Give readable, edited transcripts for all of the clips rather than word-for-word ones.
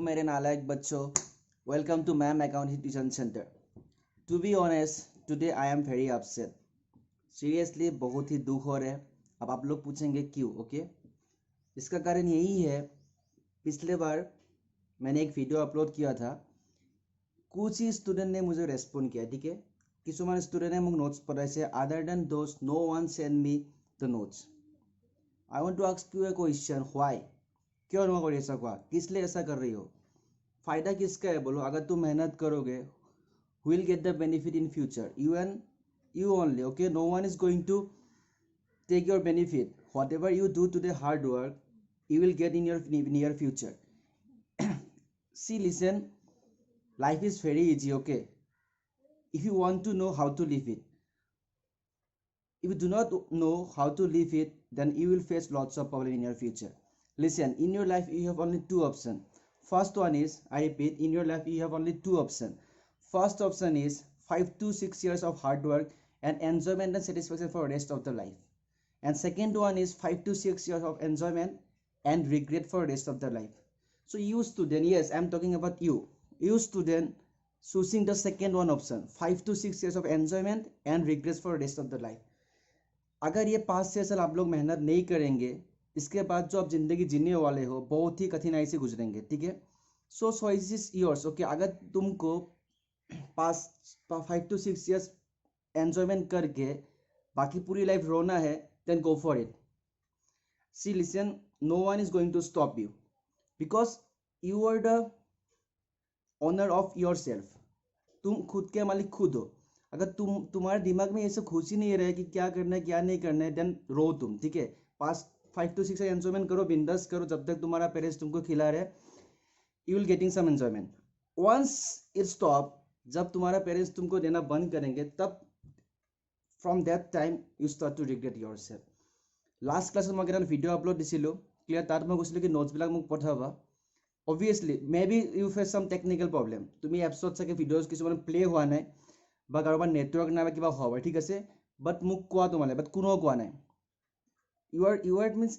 मेरे नालायक बच्चों, welcome to ma'am accounting tuition centre. To be honest, today I am very upset. Seriously बहुत ही दुख हो रहा है। अब आप लोग पूछेंगे क्यों? ओके, इसका कारण यही है, पिछले बार मैंने एक वीडियो अपलोड किया था, कुछ ही स्टूडेंट ने मुझे रेस्पॉन्ड किया। ठीक है, কিছুমান স্টুডেণ্টে মোক নোটছ পঠাইছে, other than those no one send me the notes. I want to ask you a question, why? क्यों नो कर ऐसा हुआ? किस लिए ऐसा कर रही हो? फायदा किसका है बोलो? अगर तुम मेहनत करोगे, who will get the benefit in future? You and you only. Okay, no one is going to take your benefit. Whatever you do today hard work, you will get in your near future. See, listen, life is very easy. Okay, if you want to know how to live it, if you do not know how to live it, then you will face lots of problems in your future. Listen, in your life you have only two options. First one is, I repeat, in your life you have only two options. First option is 5 to 6 years of hard work and enjoyment and satisfaction for the rest of the life. And second one is 5 to 6 years of enjoyment and regret for the rest of the life. So you student, yes, I am talking about you. You student choosing the second one option, 5 to 6 years of enjoyment and regrets for the rest of the life. अगर ये 5-6 साल आप लोग मेहनत नहीं करेंगे, इसके बाद जो आप जिंदगी जीने वाले हो बहुत ही कठिनाई से गुजरेंगे। ठीक है, सो चॉइस इज योर्स। ओके, अगर तुमको 5 to 6 years एंजॉयमेंट करके बाकी पूरी लाइफ रोना है, then go for it. See listen, no one is going to stop you because you are the owner of yourself. तुम खुद के मालिक खुद हो। अगर तुम्हारे दिमाग में ये सब खुशी नहीं रहे कि क्या करना है क्या नहीं करना है, देन रो तुम। ठीक है, 5 to 6 एंजॉयमेंट करो, बिंदास करो, जब तक तुम्हारा पेरेंट्स तुमको खिला रहे, you will getting some enjoyment. Once it stop, जब तुम्हारा पेरेंट्स तुमको देना बंद करेंगे, तब from that time you start to regret yourself. Last क्लासत मैं কেইটামান ভিডিঅ' আপলোড দিছিলোঁ, ক্লিয়াৰ। তাত মই কৈছিলোঁ কি নোটছবিলাক মোক পঠাবা। Obviously may be you face some technical problem, তুমি এপছত চাগে ভিডিঅ'জ কিছুমান প্লে হোৱা নাই বা কাৰোবাৰ নেটৱৰ্ক নাই বা কিবা হ'ব পাৰে, ঠিক আছে। বাট মোক কোৱা তোমালে, বাট কোনেও কোৱা নাই। You are means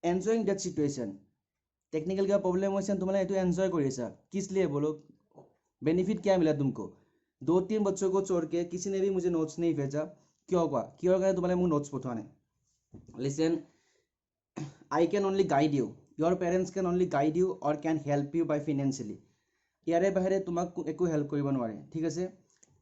enjoying that situation. Technical क्या प्रॉब्लम हो, तुम्हारे ये एंजॉय करिए। किस लिए बोलो? बेनिफिट क्या मिला तुमको? 2-3 बच्चों को छोड़ के किसी ने भी मुझे नोट्स नहीं भेजा। क्यों हुआ? क्यों कारण तुम्हारे मुझे नोट्स पठाने? Listen, I can only guide you, your parents can only guide you और can help you by financially. यारे बाहरे तुम्हाक एको हेल्प करिब नोवारे। ठीक है,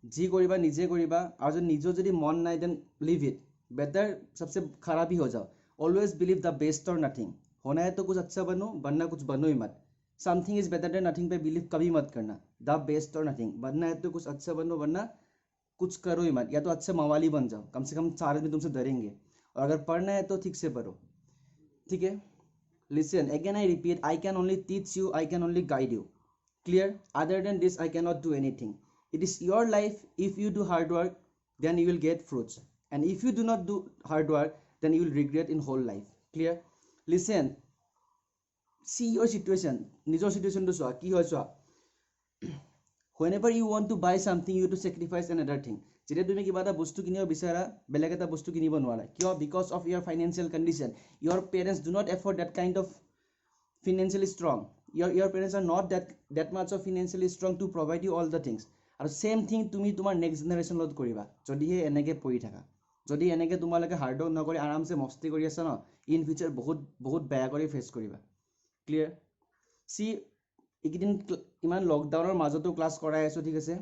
जी करिबा निजे करिबा, और जो निजो जदि मन नाइ, देन लिव इट। बेटर सबसे खराब ही हो जाओ। ऑलवेज बिलीव द बेस्ट और नथिंग। होना है तो कुछ अच्छा बनो, बनना कुछ बनो ही मत। Something is better than nothing पे बिलीव कभी मत करना। द बेस्ट और नथिंग, बनना है तो कुछ अच्छा बनो, वरना कुछ करो ही मत। या तो अच्छे मवाली बन जाओ, कम से कम 4 आदमी तुमसे डरेंगे। और अगर पढ़ना है तो ठीक से पढ़ो। ठीक है, listen again, I repeat, I can only teach you, I can only guide you. Clear? Other than this I can not do anything. It is your life. If you do hard work, then you will get fruits, and if you do not do hard work, then you will regret in whole life. Clear? Listen, see your situation, নিজৰ চিটুৱেশ্যনটো চোৱা, কি হয় চোৱা। whenever you want to buy something, you have to sacrifice another thing. যেতিয়া তুমি কিবা এটা বস্তু কিনিব বিচাৰা, বেলেগ এটা বস্তু কিনিব নোৱাৰা। কিয়? because of your financial condition. Your parents do not afford that kind of financially strong. Your parents are not that much of financially strong to provide you all the things. আৰু same thing তুমি তোমাৰ next generation লগত কৰিবা, যদিহে এনেকৈ পঢ়ি থাকা। যদি এনেকৈ তোমালোকে হাৰ্ড ৱৰ্ক নকৰি আৰামছে মস্তি কৰি আছা ন, ইন ফিউচাৰ বহুত বেয়া কৰি ফেচ কৰিবা। ক্লিয়াৰ? চি, এইকেইদিন ইমান লকডাউনৰ মাজতো ক্লাছ কৰাই আছোঁ, ঠিক আছে।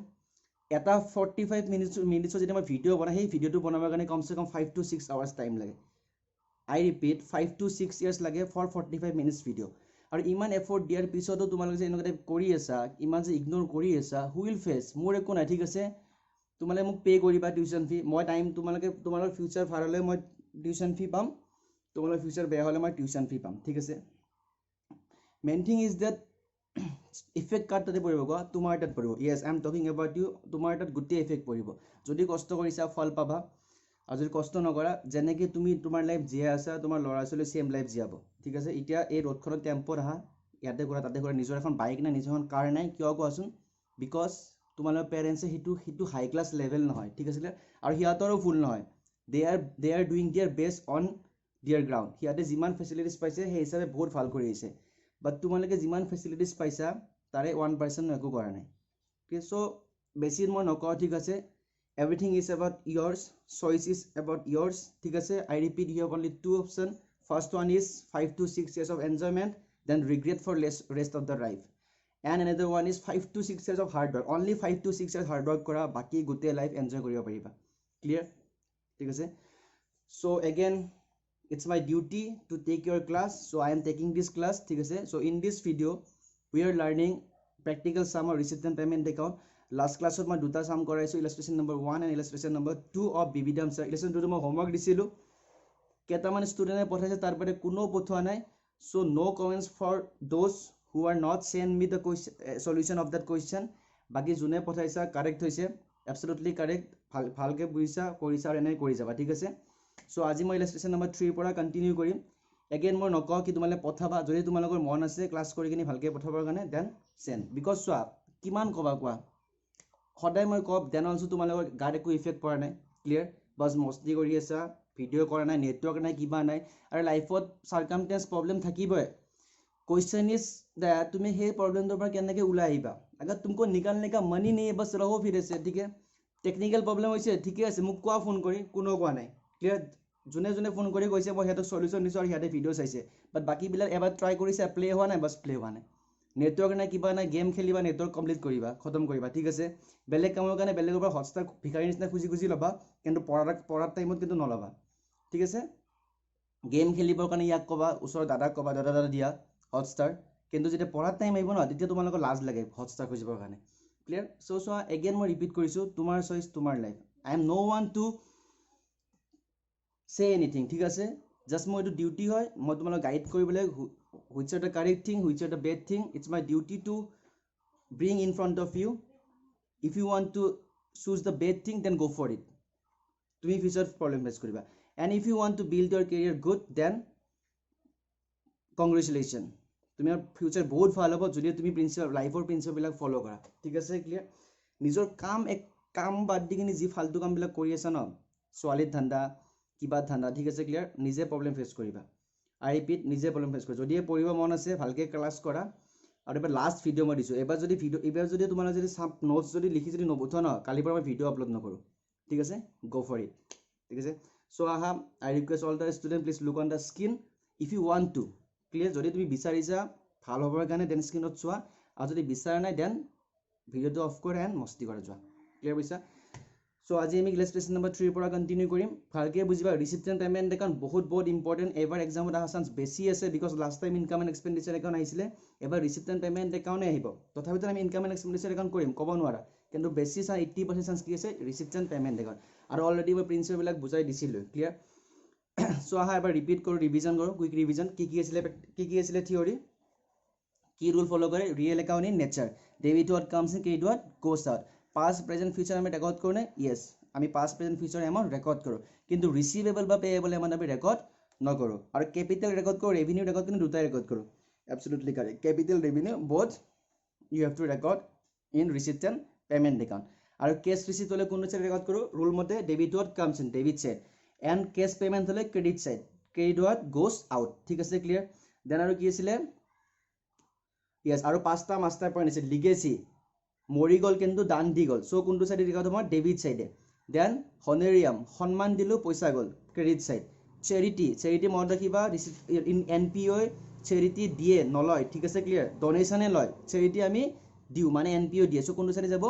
এটা 45 মিনিটছৰ যেতিয়া মই ভিডিঅ' বনাই, সেই ভিডিঅ'টো বনাবৰ কাৰণে কমচে কম 5 to 6 hours টাইম লাগে। আই ৰিপিট, 5 to 6 years লাগে ফৰ 45 minutes ভিডিঅ'। আৰু ইমান এফৰ্ট দিয়াৰ পিছতো তোমালোকে যে এনেকুৱা টাইপ কৰি আছা, ইমান যে ইগন'ৰ কৰি আছা, হু উইল ফেচ? মোৰ একো নাই, ঠিক আছে। তোমালোকে মোক পে' কৰিবা টিউশ্যন ফি। মই টাইম তোমালোকৰ ফিউচাৰ ভাল হ'লে মই টিউশ্যন ফি পাম, তোমালোকৰ ফিউচাৰ বেয়া হ'লে মই টিউশ্যন ফি পাম, ঠিক আছে। Main thing is that effect কাৰ তাতে পৰিব কোৱা? তোমাৰ তাত পৰিব। Yes, I am talking about you. তোমাৰ তাত গোটেই ইফেক্ট পৰিব। যদি কষ্ট কৰিছা, ফল পাবা। আৰু যদি কষ্ট নকৰা, যেনেকৈ তুমি তোমাৰ লাইফ জীয়াই আছা, তোমাৰ ল'ৰা ছোৱালী ছেইম লাইফ জীয়াব, ঠিক আছে। এতিয়া এই ৰ'দখনত টেম্পত আহা, ইয়াতে কৰা তাতে কৰা, নিজৰ এখন বাইক নাই, নিজৰ এখন কাৰ নাই, কিয় কোৱাচোন? বিকজ তোমালোকৰ পেৰেণ্টছে সেইটো হাই ক্লাছ লেভেল নহয়, ঠিক আছিলে। আৰু সিহঁতৰো ভুল নহয়। They are doing their best on their ground. সিহঁতে যিমান ফেচিলিটিছ পাইছে সেই হিচাপে বহুত ভাল কৰি আহিছে। বাট তোমালোকে যিমান ফেচিলিটিজ পাইছা তাৰে 1% একো কৰা নাই ঠিক আছে চ' বেছি মই নকওঁ ঠিক আছে everything is about yours choice is about yours ঠিক আছে I repeat you have only two options first one is 5 to 6 years of enjoyment then regret for rest of the life and another one is 5 to 6 years of hard work only 5 to 6 years hard work কৰা বাকি গোটেই life enjoy কৰিব পাৰিবা clear ঠিক আছে so again it's my duty to take your class so I am taking this class ঠিক আছে so in this video we are learning practical sum of receipt and payment account last class মই দুটা sum কৰাইছো illustration number 1 and illustration number 2 of BBDM illustration 2 মই homework দিছিলো কেটামান ষ্টুডেণ্টে পঠাইছে তাৰ পৰা কোনো পঠোৱা নাই so no comments for those who are not send me the question solution of that question বাকি যোনে পঠাইছা কারেক্ট হৈছে absolutely correct ভালকে বুজিছা কৰিছা আৰু এনে কৰি যাবা ঠিক আছে সো আজি মই ইলাস্ট্ৰেশন নম্বৰ 3 পৰা কন্টিনিউ কৰিম এগেইন মই নকওঁ কি তোমালে পঠাবা যদি তোমালোকৰ মন আছে ক্লাস কৰি কিনি ভালকে পঠাবৰ কাৰণে দেন সেন্ড বিকজ সোৱা কিমান কবা কোৱা সদায় মই কব দেন অলসো তোমালোকৰ গাত একো ইফেক্ট পৰা নাই ক্লিয়াৰ বাস মস্তি কৰি আছা ভিডিও কৰা নাই নেটৱৰ্ক নাই কিবা নাই আৰু লাইফত সাৰ্কামটেন্স প্ৰবলেম থাকিবই क्वेश्चन इज दैट तुम्हें हे प्रॉब्लम तो पर कहने के उला आइबा अगर तुमको निकालने का मनी नहीं है बस रहो फिर से ठीक है टेक्निकल प्रॉब्लम होइसे ठीक है मुक कोआ फोन करी कोनो कोआ নাই क्लियर জুনে জুনে ফোন কৰি কৈছে মই হেতক সলিউশন দিছো আৰু হেতে ভিডিও চাইছে বাট বাকি বিলাক এবাৰ ট্ৰাই কৰিছে প্লে হোৱা নাই বাস প্লে হোৱা নাই নেটৱৰ্ক নাই কিবা নাই গেম খেলিবা নেটৱৰ্ক কমপ্লিট কৰিবা খতম কৰিবা ঠিক আছে বেলেগ কামৰ কাৰণে বেলেগৰ পৰা হটষ্টাৰ ভিখাৰী নিচিনা খুজি খুজি লবা কিন্তু পঢ়াৰ টাইমত কিন্তু নলবা ঠিক আছে গেম খেলিবৰ কাৰণে ইয়াক কবা ওচৰ দাদাক কবা দাদা দিয়া হটষ্টাৰ কিন্তু যেতিয়া পঢ়াৰ টাইম আহিব ন তেতিয়া তোমালোকৰ লাজ লাগে হটষ্টাৰ খুজিবৰ কাৰণে ক্লিয়াৰ সো এগেইন মই ৰিপিট কৰিছো তোমাৰ চইচ তোমাৰ life I am no one to say anything ঠিক আছে জাস্ট মই এইটো ডিউটি হয় মই তোমালোক গাইড কৰিবলৈ which are the correct thing which are the bad thing it's my duty to bring in front of you if you want to choose the bad thing then go for it তুমি future problem face কৰিবা and if you want to build your career good then congratulation তোমাৰ future বহুত ভাল হ'ব যদি তুমি principal লাইফৰ প্ৰিন্সিপালবিলাক ফলো কৰা ঠিক আছে ক্লিয়াৰ নিজৰ কাম বাদ দি কিনি যি ফালতু কামবিলাক কৰি আছা ন ছোৱালীৰ ধান্দা কিবা ধান্দা ঠিক আছে ক্লিয়াৰ নিজে প্ৰব্লেম ফেচ কৰিবা আই ৰিপিট নিজে প্ৰব্লেম ফেচ কৰিবা যদি পঢ়িব মন আছে ভালকে ক্লাছ কৰা আৰু এবাৰ লাষ্ট ভিডিঅ' মই দিছোঁ এবাৰ যদি তোমাৰ যদি নোটছ যদি লিখি যদি নপঠোৱা ন কালিৰ পৰা মই ভিডিঅ' আপলোড নকৰোঁ ঠিক আছে গো ফৰ ইট ঠিক আছে চ' আহা I request all the student please look on the screen if you want to clear যদি তুমি বিচাৰিছা ভাল হ'বৰ কাৰণে দেন স্ক্ৰীনত চোৱা আৰু যদি বিচাৰা নাই দেন ভিডিঅ'টো অফ কৰি এণ্ড মস্তি কৰা যোৱা ক্লিয়াৰ বুজিছা চ' আজি আমি ইলাস্ট্ৰেশ্যন নম্বৰ 3 পৰা কণ্টিনিউ কৰিম ভালকৈ বুজিবা ৰিচিপ্ট এণ্ড পে'মেণ্ট একাউণ্ট বহুত ইম্পৰ্টেণ্ট এবাৰ এক্সামত অহা চান্স বেছি আছে because last time income and expenditure account আহিছিলে এবাৰ ৰিচিপ্ট এণ্ড পে'মেণ্ট একাউণ্টে আহিব তথাপিতো আমি ইনকাম এণ্ড এক্সপেণ্ডিচাৰ একাউণ্ট কৰিম ক'ব নোৱাৰা কিন্তু বেছি 80% চান্স কি আছে ৰিচিপ্ট এণ্ড পে'মেণ্ট একাউণ্ট আৰু অলৰেডি মই প্ৰিন্সিপালবিলাক বুজাই দিছিলোঁ ক্লিয়াৰ চ' আহা এবাৰ ৰিপিট কৰোঁ ৰিভিজন কৰোঁ কুইক ৰিভিজন কি আছিলে থিয়ৰী কি রুল ফলো করে real account in nature debit what comes in credit what goes out past present future আমি রেকর্ড করো না ইয়েস আমি past present future amount record করো কিন্তু রিসিভেবল বা পেয়েবল অ্যামাউন্ট আমি রেকর্ড নকৰো আৰু ক্যাপিটাল রেকর্ড করো রেভিনিউ রেকর্ড কিন্তু দুটাই রেকর্ড করো absolutely correct capital revenue both you have to record in receipt and payment account আৰু কেশ রিসিপ্ট হলে কোন সাইড রেকর্ড করো রুল মতে debit what comes in debit side and cash payment হলে credit side credit what goes out ঠিক আছে clear then আৰু কি আছিল yes আৰু পাঁচটা মাস্টাৰ পইণ্ট আছে লিগেসি মৰি গল কিন্তু দান দি গল সো কোনটো সাইডে ৰেকৰ্ড হ'ব ডেবিট সাইডে দেন হনেৰিয়াম সন্মান দিলো পইচা গল ক্ৰেডিট সাইড চেৰিটি মনত ৰাখিবা ইন এনপিঅ চেৰিটি দিয়ে নলয় ঠিক আছে ক্লিয়াৰ ডোনেশনে লয় চেৰিটি আমি দিও মানে এনপিঅ দিয়ে সো কোনটো সাইডে যাব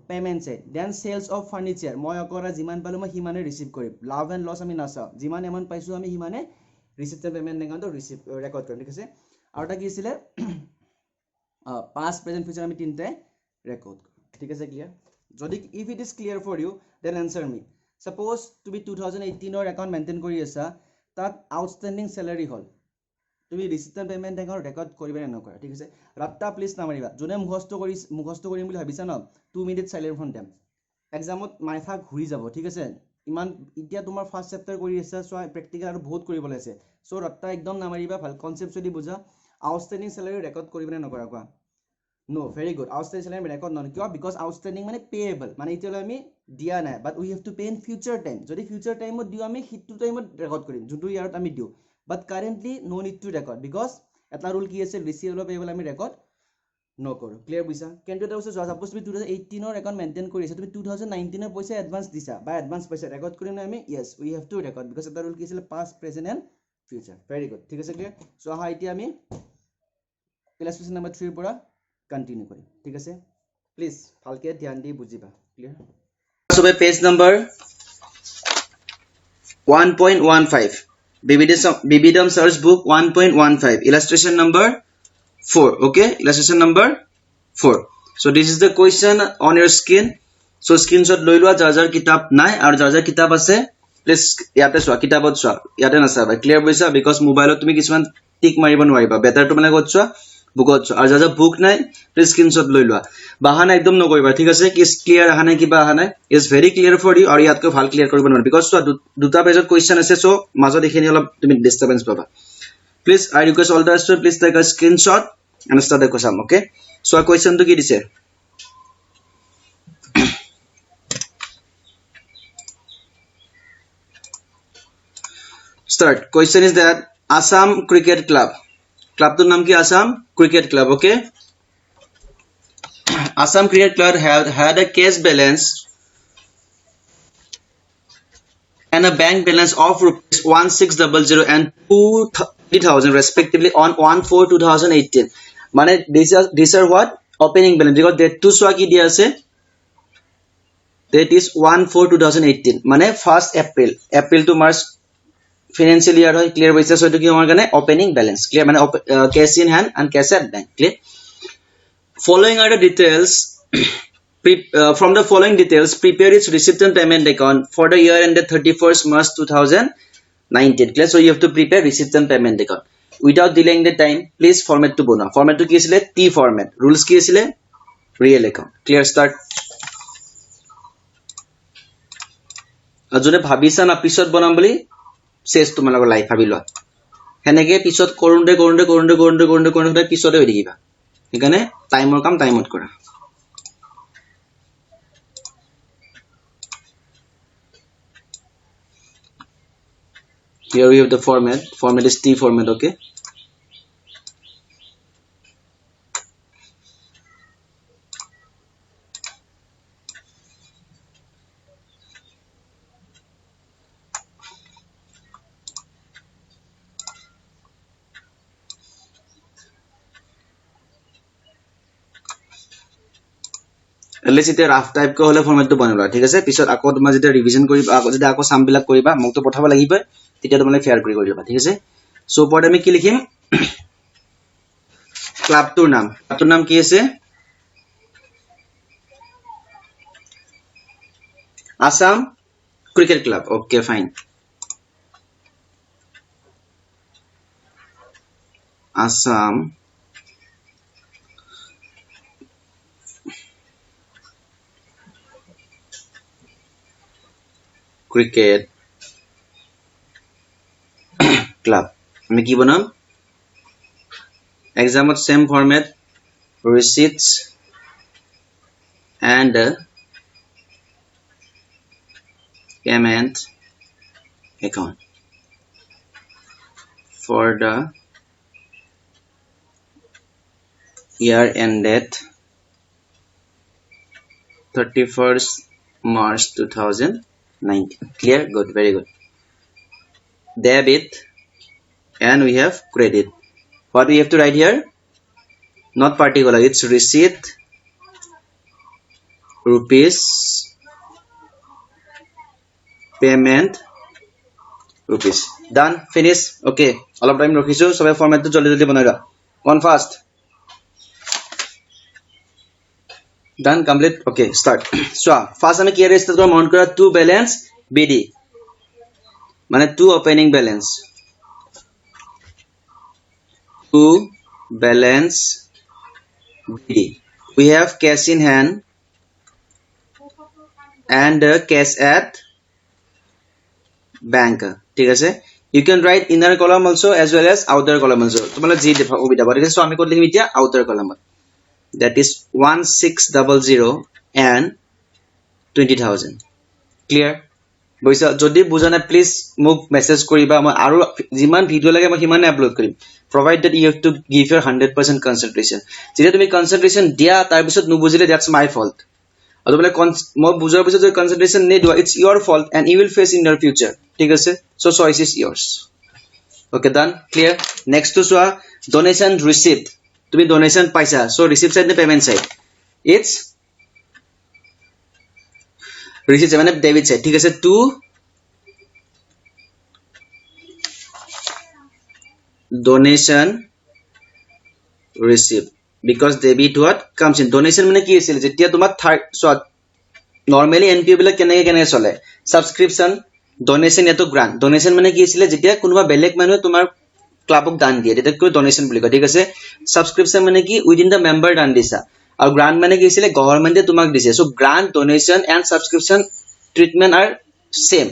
payment side then sales of furniture মই অকৰা যিমান পালো মই হিমানে ৰিসিভ কৰিম লাভ এণ্ড লছ আমি নাচাও যিমান এমাউণ্ট পাইছো আমি হিমানে ৰিসিপ্ট পেমেন্ট একাউণ্টত ৰিসিভ ৰেকৰ্ড কৰিম ঠিক আছে আৰু এটা কি আছিল past present future আমি তিনটাই রেকর্ড ঠিক আছে ক্লিয়ার যদি if it is clear for you then answer me suppose তুমি 2018 এর অ্যাকাউন্ট মেইনটেইন কৰি আছা তাত আউটস্ট্যান্ডিং স্যালাৰি হল তুমি ৰিসিপ্ট এন্ড পেমেন্ট একাউন্ট ৰেকৰ্ড কৰিবা নে নকৰা ঠিক আছে ৰাত্তা প্লিজ নামাৰিবা যোনে মুখস্থ কৰিম বুলি ভাবিছা ন 2 মিনিট সাইলেন্ট ফ্ৰম দেম এক্সামত মাথা ঘূৰি যাব ঠিক আছে ইমান এতিয়া তোমাৰ ফাৰ্স্ট চ্যাপ্টাৰ কৰি আছা সো প্ৰ্যাকটিক্যাল আৰু বহুত কৰিব আছে সো ৰাত্তা একদম নামাৰিবা ভাল কনসেপ্ট যদি বুজা আউটস্ট্যান্ডিং স্যালাৰি ৰেকৰ্ড কৰিবা নে নকৰা কোৱা No, very good. Outstanding salary record non kya because outstanding মানে payable মানে ইতিয়ালে আমি দিয়া নাই but we have to pay in future time যদি future time ত দিও আমি হিটু টাইমত ৰেকৰ্ড কৰিম যোনটো ইয়াৰত আমি দিও but currently no need to record because এটা ৰুল কি আছে ৰিচিভেবল পেয়েবল আমি ৰেকৰ্ড নকৰোঁ ক্লিয়াৰ বুজিছা কিন্তু এটা বস্তু চোৱা সাপোজ তুমি 2018 একাউণ্ট মেইনটেইন কৰি আছা তুমি 2019 পইচা এডভান্স দিছা বা এডভান্স পইচা ৰেকৰ্ড কৰিম আমি yes we have to record because এটা ৰুল কি আছিল past present and future very good ঠিক আছে ক্লিয়াৰ চ' আহা এতিয়া আমি ইলাষ্ট্ৰেশ্যন নম্বৰ 3 পৰা কণ্টিনিউ কৰিম ঠিক আছে প্লিজ ভালকৈ ধ্যান দি বুজিবা ক্লিয়াৰ সবে page number 1.15 BBDM search book 1.15 illustration number 4 okay illustration number 4 so this is the question on your screen so screenshot loi lua jar kitab nai aru jar kitab ase please yate swa kitabot swa yate na saba clear boisa because mobile tumi kisman tick mariba nwariba better to mane got swa bookot swa aru jar book nai please screenshot loi lua bahana ekdom nokoriba thik ase ki clear ahana kiba ahana is very clear for you aru yat ko bhal clear koriba nor because swa duta page question ase so majot ekhini olop tumi disturbance paba please I request all the students please take a screenshot and start the question okay so a question to ki dise start question is that Assam Cricket Club to naam ki Assam Cricket Club okay Assam Cricket Club had a cash balance and a bank balance of rupees 1600 and 20,000 respectively on 1/4/2018 mane these are what opening balance because date to swa ki dia ase that is 1/4/2018 mane 1st April to March financial year hoy clear boisa so to ki amar gane opening balance clear mane cash in hand and cash at bank clear following are the details from the following details prepare its receipt and payment account for the year ended 31st March 2019 clear so you have to prepare receipt and payment account without delaying the time please format to bona format to ki asile T format rules ki asile real account clear start ajone bhabisa na pisot bonam boli শেষ তোমালোকৰ life ভাবি লোৱা হেনেকে পিছত কৰোঁতে পিছতে হৈ থাকিবা সেইকাৰণে টাইমৰ কাম টাইমত কৰা here we have the format is T format okay let's say rough type ko hole format to banala thik ase pisot ako tuma jeta revision koriba ako jeta ako sum bilak koriba mok to pothaba lagiba titia tumale fair kori koriba thik ase so pod ami ki likhim club tur naam ki ase Assam Cricket Club okay fine Assam Cricket Club আমি কি বনাম examot same format receipts and payment account for the year ended 31st March 2019 clear good very good debit and we have credit what we have to write here not particular it's receipt rupees payment rupees done finish okay all of time rakhisu sobe format to jaldi jaldi banai ra one fast done complete okay start so first ami ki register kora mount kora to balance BD mane to opening balance to balance BD we have cash in hand and cash at bank ঠিক আছে you can write inner column also as well as outer column also তোমালে G সুবিধা পাব ঠিক আছে so আমি কত লিখিম এতিয়া outer column that is 1600 and 20,000 clear বুঝছা যদি বুজা না প্লিজ মোক মেসেজ কৰিবা মই আৰু যিমান ভিডিও লাগে মই হিমানে আপলোড কৰিম provided you have to give your 100% concentration যেতিয়া তুমি concentration দিয়া তাৰ পিছত নুবুজিলে that's my fault আৰু বলে মই বুজাৰ পিছত যদি concentration নিদিয়া it's your fault and you will face in your future ঠিক আছে so choice is yours okay done clear next to চোৱা donation received তুমি donation পাইছা so receive side নে payment side it's receive মানে debit side ঠিক আছে to donation received because debit what comes in donation মানে কি আছিল যেতিয়া তোমাক so normally NPO বিলাক কেনেকে চলে subscription donation এটো grant donation মানে কি আছিল যেতিয়া কোনোবা বেলেগ মানুহে তোমাৰ ক্লাবক দান দিয়ে এটা কয় donation বুলি কয় ঠিক আছে subscription মানে কি within the member দান দিছা আৰু grant মানে কি আছিল গভৰ্ণমেন্টে তোমাক দিছে so grant donation and subscription treatment are same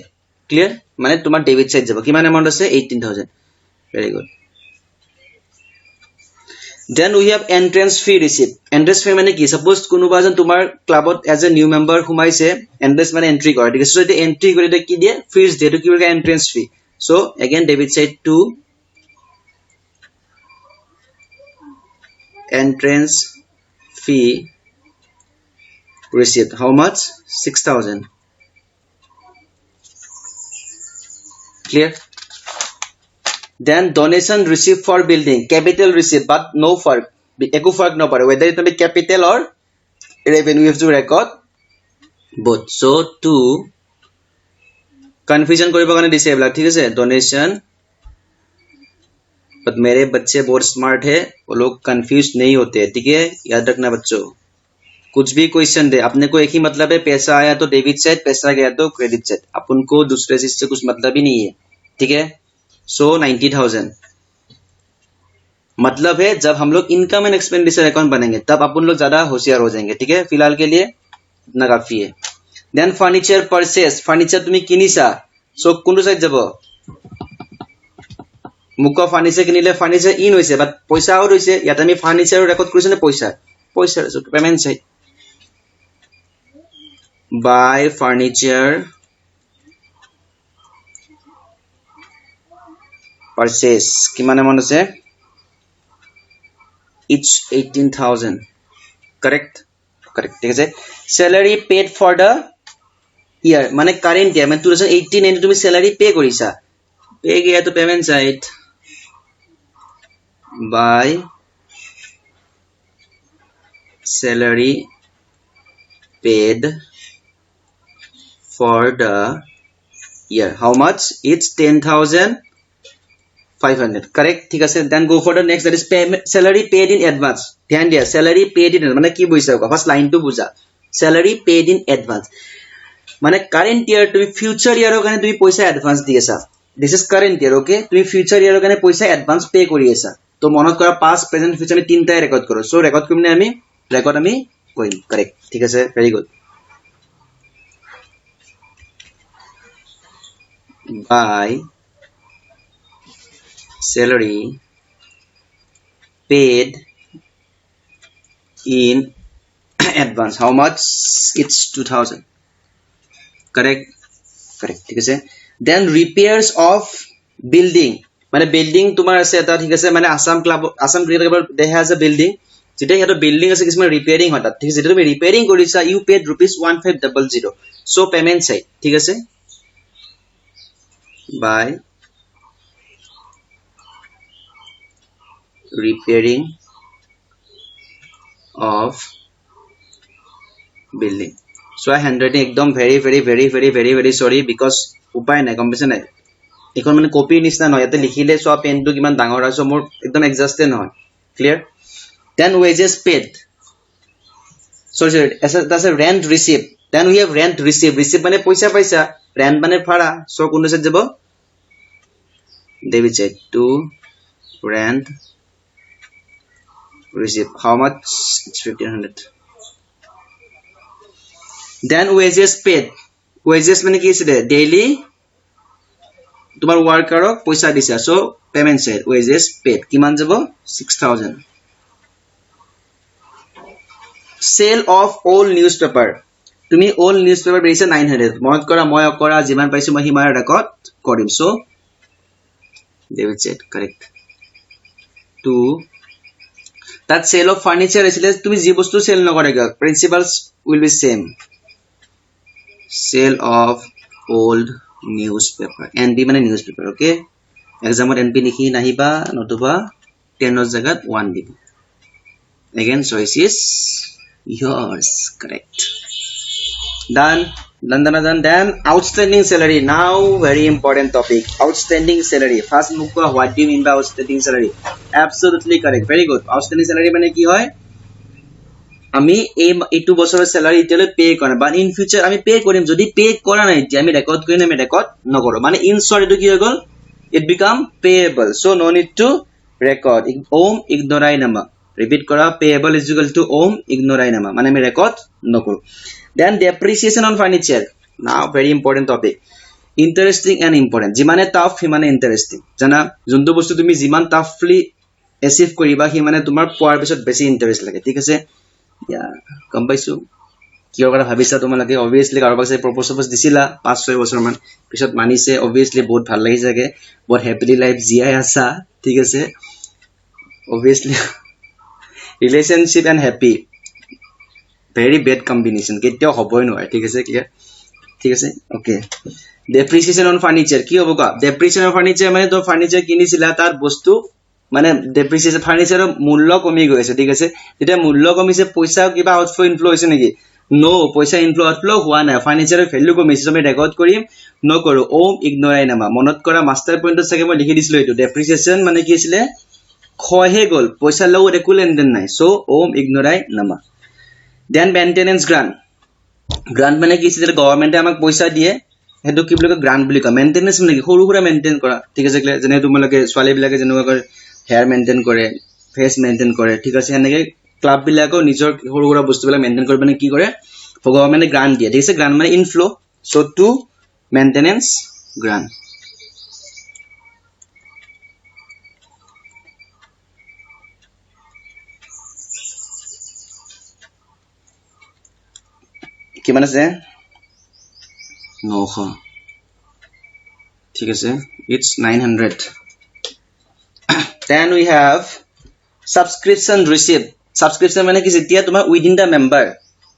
clear মানে তোমাৰ debit side যাব কিমান amount আছে 18000 very good then we have entrance fee receipt entrance fee মানে কি suppose কোনোবা জন তোমাৰ ক্লাবত as a new member সোমাইছে entrance মানে entry কৰে ঠিক আছে so এটা entry কৰি এটা কি দিয়ে fees দিয়ে তো কি বলে entrance fee so again debit side to entrance fee receipt how much 6000 clear then donation received for building capital receipt but no fark eko fark no pare whether it be capital or revenue you have to record both so to confusion koribo kane dise ebla thik ase donation but मेरे बच्चे बहुत smart है वो लोग confuse नहीं होते ठीक है याद रखना बच्चों कुछ भी क्वेश्चन दे अपने को एक ही मतलब है पैसा आया तो डेबिट साइड पैसा गया तो क्रेडिट साइड अपन को दूसरे चीज से कुछ मतलब ही नहीं है ठीक है सो 90000 मतलब है जब हम लोग इनकम एंड एक्सपेंडिचर अकाउंट बनेंगे तब अपन लोग ज्यादा होशियार हो जाएंगे ठीक है फिलहाल के लिए इतना काफी है देन फर्नीचर परचेस फर्नीचर তুমি কিনিছা সো কোনটো সাইড যাব মুকা ফাৰ্নিচাৰ কিনিলে ফাৰ্নিচাৰ ইন হৈছে বাট পইচা আউট হৈছে ইয়াত আমি ফাৰ্নিচাৰ ৰেকৰ্ড কৰিছো নে পইচা পইচা পেমেন্ট সাইড বাই ফাৰ্নিচাৰ purchase কিমান এমাউন্ট আছে each 18000 correct correct ঠিক আছে salary paid for the year মানে current year মানে 2018 এনে তুমি salary pay কৰিছা pay গয়া তো payment side by salary paid for the year how much it's 10500 correct ঠিক আছে then go for the next that is payment salary paid in advance ধ্যান দিয়া salary paid in মানে কি বুঝছা ফার্স্ট লাইন তো বুঝা salary paid in advance মানে current year তুমি future year কারণে তুমি পয়সা advance দিয়েছা this is current year okay তুমি future year কারণে পয়সা advance pay করিয়েছা তো মনত কৰা past present future আমি তিনটাই ৰেকৰ্ড কৰো সো ৰেকৰ্ড কৰিমনে আমি ৰেকৰ্ড আমি কৰিম correct ঠিক আছে very good by salary paid in advance how much it's 2000 correct correct ঠিক আছে then repairs of building মানে বিল্ডিং তোমাৰ আছে এটা ঠিক আছে মানে Assam club Assam cricket club they has a building যেটা এটা বিল্ডিং আছে কিছুমান ৰিপেয়াৰিং হয় তাত ঠিক আছে যেটা তুমি ৰিপেয়াৰিং কৰিছা you paid ₹1500 so payment side ঠিক আছে by repairing of building so I handwriting ekdom very sorry because upay nai compensation nai এখন মানে কপি নিছনা নহয় এতে লিখিলে সব পেনটো কিমান ডাঙৰ আছে মোৰ একদম এক্সাস্টে নহয় clear then wages paid sorry that's a rent received then we have rent received receive মানে পইচা পাইছা rent মানে ভাড়া সো কোনটো সাইড যাব debit side to rent receive how much it's 1500 then wages paid wages মানে কি আছে daily তোমার ওয়ার্কারক পয়সা দিছা so payment side wages paid কিমান যাব 6000 sale of all newspaper তুমি all newspaper বেৰিছে 900 মনত কৰা মই অকৰা যিমান পাইছো মই হিমাৰ ৰেকৰ্ড কৰিম so David said correct 2 that sale of furniture is তুমি যি বস্তু সেল নকৰে principles will be same sale of old newspaper NP মানে newspaper okay exam at NP লিখি নাহিবা নতুবা 10 ৰ জাগাত 1 দিব again choice is yours correct done then outstanding salary now very important topic outstanding salary first look what do you mean by outstanding salary absolutely correct very good outstanding salary মানে কি হয় আমি এই 2 বছৰৰ salary ইতেলে পে কৰা but in future আমি pay কৰিম যদি পে কৰা নাই আমি ৰেকৰ্ড কৰিম আমি ৰেকৰ্ড নকৰো মানে in short এটো কি হৈ গল it become payable so no need to record om ignorai nama repeat kora payable is equal to om ignorai nama মানে আমি ৰেকৰ্ড নকৰো then depreciation on furniture now very important topic interesting and important jimane tough himane interesting jana juntu bostu tumi jiman toughly achieve koriba himane tumar power pisot beshi interest lage thik ase ya kom paisu kior kara bhabisa tomalage obviously karoba se proposal disila 5-6 বছৰ মান pisot manise obviously বহুত ভাল লাগি jage বহুত happily life jiai asa thik ase obviously relationship and happy very bad combination কেতিয়াও হবই নহয় ঠিক আছে ক্লিয়াৰ ঠিক আছে ওকে depreciation on furniture কি হ'ব কা depreciation on furniture মানে তো ফাৰ্নিচাৰ কিনিছিলা তাৰ বস্তু মানে depreciation ফাৰ্নিচাৰৰ মূল্য কমি গৈছে ঠিক আছে তেতিয়া মূল্য কমিছে পইচা কিবা আউটফ্লো ইনফ্লো হৈছে নেকি নো পইচা ইনফ্লো আউটফ্লো হোৱা নাই ফাৰ্নিচাৰৰ ভ্যালু কমিছে আমি ৰেকৰ্ড কৰিম নকৰো ওম ইগনোৰাই নামা মনত কৰা মাষ্টাৰ পইণ্টত চাগে মই লিখি দিছিলো এটো depreciation মানে কি আছিল খহে গল পইচা লগত একো লেনদেন নাই সো ওম ইগনোৰাই নামা then maintenance grant মানে কি আছে গভর্নমেন্টে আমাক পয়সা দিয়ে হেতু কি বুলি গ্রান্ট বুলি কয় মেইনটেনেন্স মানে কি সৰু সৰু মেইনটেইন কৰা ঠিক আছে যেনে তোমালোকে ছোৱালী বিলাকে যেনেকুৱা কৰে হেয়াৰ মেইনটেইন কৰে ফেস মেইনটেইন কৰে ঠিক আছে এনেকে ক্লাব বিলাকো নিজৰ সৰু সৰু বস্তুবিলাক মেইনটেইন কৰিব মানে কি কৰে গভর্নমেন্টে গ্রান্ট দিয়ে ঠিক আছে গ্রান্ট মানে inflow so to maintenance grant কিমান আছে 900 ঠিক আছে it's 900 then we have subscription receipt subscription মানে কি যেতিয়া তোমাৰ within the member